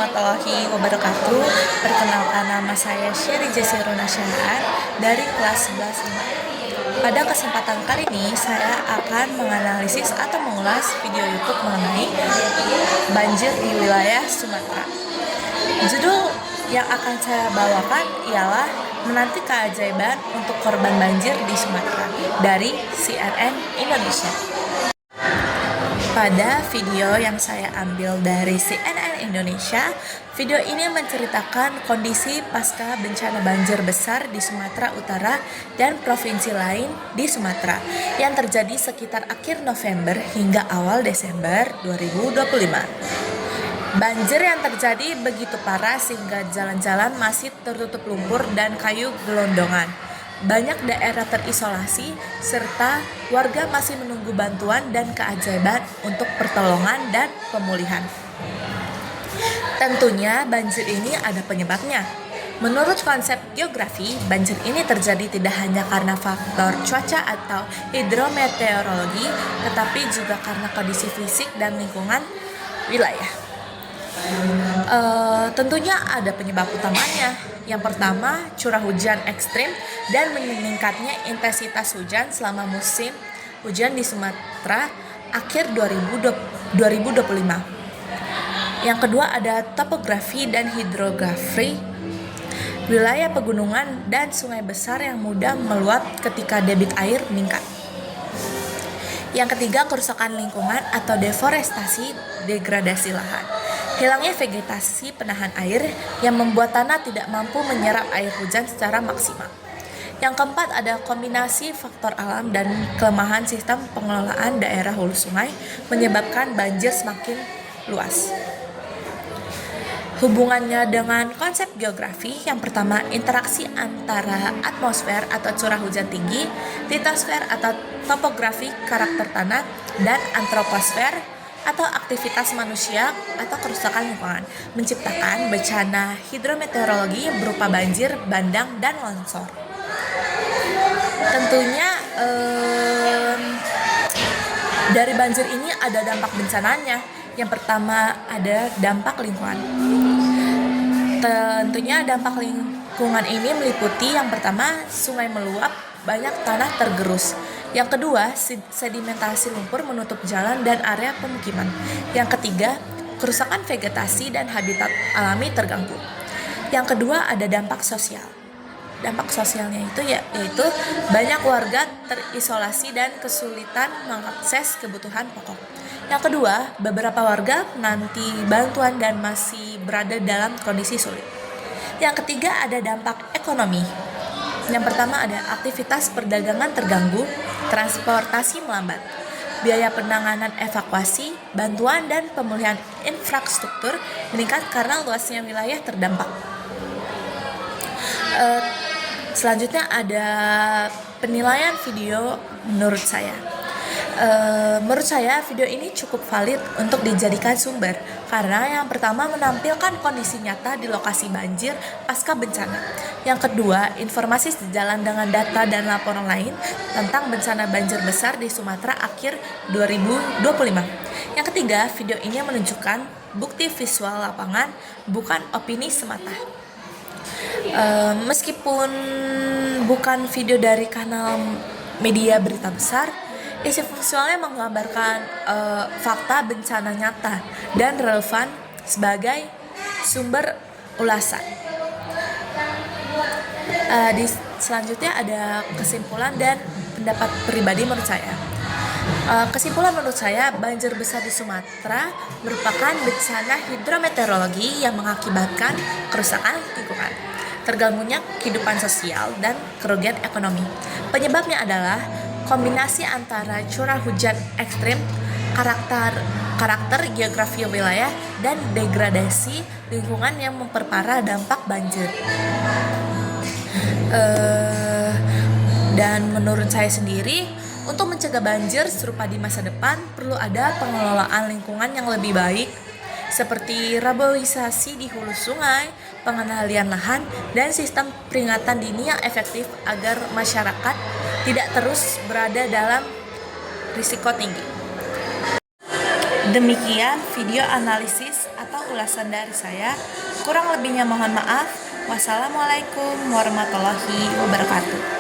warahmatullahi wabarakatuh. Perkenalkan, nama saya Syeri Jesiruna Syahaan dari kelas 11 IMA. Pada kesempatan kali ini saya akan menganalisis atau mengulas video YouTube mengenai banjir di wilayah Sumatera. Judul yang akan saya bawakan ialah Menanti Keajaiban untuk Korban Banjir di Sumatera dari CNN Indonesia. Pada video yang saya ambil dari CNN Indonesia, video ini menceritakan kondisi pasca bencana banjir besar di Sumatera Utara dan provinsi lain di Sumatera yang terjadi sekitar akhir November hingga awal Desember 2025. Banjir yang terjadi begitu parah sehingga jalan-jalan masih tertutup lumpur dan kayu gelondongan. Banyak daerah terisolasi, serta warga masih menunggu bantuan dan keajaiban untuk pertolongan dan pemulihan. Tentunya banjir ini ada penyebabnya. Menurut konsep geografi, banjir ini terjadi tidak hanya karena faktor cuaca atau hidrometeorologi, tetapi juga karena kondisi fisik dan lingkungan wilayah. Tentunya ada penyebab utamanya. Yang pertama, curah hujan ekstrim dan meningkatnya intensitas hujan selama musim hujan di Sumatera akhir 2025. Yang kedua ada topografi dan hidrografi. Wilayah pegunungan dan sungai besar yang mudah meluap ketika debit air meningkat. Yang ketiga, kerusakan lingkungan atau deforestasi, degradasi lahan. Hilangnya vegetasi penahan air yang membuat tanah tidak mampu menyerap air hujan secara maksimal. Yang keempat, ada kombinasi faktor alam dan kelemahan sistem pengelolaan daerah hulu sungai menyebabkan banjir semakin luas. Hubungannya dengan konsep geografi, yang pertama interaksi antara atmosfer atau curah hujan tinggi, litosfer atau topografi karakter tanah, dan antroposfer atau aktivitas manusia atau kerusakan lingkungan menciptakan bencana hidrometeorologi berupa banjir, bandang, dan longsor. Tentunya dari banjir ini ada dampak bencananya. Yang pertama ada dampak lingkungan. Tentunya dampak lingkungan ini meliputi yang pertama sungai meluap, banyak tanah tergerus. Yang kedua, sedimentasi lumpur menutup jalan dan area pemukiman. Yang ketiga, kerusakan vegetasi dan habitat alami terganggu. Yang kedua, ada dampak sosial. Dampak sosialnya yaitu banyak warga terisolasi dan kesulitan mengakses kebutuhan pokok. Yang kedua, beberapa warga menanti bantuan dan masih berada dalam kondisi sulit. Yang ketiga, ada dampak ekonomi. Yang pertama ada aktivitas perdagangan terganggu, transportasi melambat, biaya penanganan evakuasi, bantuan dan pemulihan infrastruktur meningkat karena luasnya wilayah terdampak. Selanjutnya ada penilaian video menurut saya. Menurut saya video ini cukup valid untuk dijadikan sumber karena yang pertama menampilkan kondisi nyata di lokasi banjir pasca bencana. Yang kedua, informasi sejalan dengan data dan laporan lain tentang bencana banjir besar di Sumatera akhir 2025. Yang ketiga, video ini menunjukkan bukti visual lapangan, bukan opini semata. Meskipun bukan video dari kanal media berita besar, isi visualnya menggambarkan fakta bencana nyata dan relevan sebagai sumber ulasan. Selanjutnya ada kesimpulan dan pendapat pribadi menurut saya. Kesimpulan menurut saya, banjir besar di Sumatera merupakan bencana hidrometeorologi yang mengakibatkan kerusakan lingkungan, terganggunya kehidupan sosial, dan kerugian ekonomi. Penyebabnya adalah kombinasi antara curah hujan ekstrim, karakter geografi wilayah, dan degradasi lingkungan yang memperparah dampak banjir. Dan menurut saya sendiri, untuk mencegah banjir serupa di masa depan, perlu ada pengelolaan lingkungan yang lebih baik, seperti reboisasi di hulu sungai, pengendalian lahan, dan sistem peringatan dini yang efektif agar masyarakat tidak terus berada dalam risiko tinggi. Demikian video analisis atau ulasan dari saya. Kurang lebihnya mohon maaf. Wassalamualaikum warahmatullahi wabarakatuh.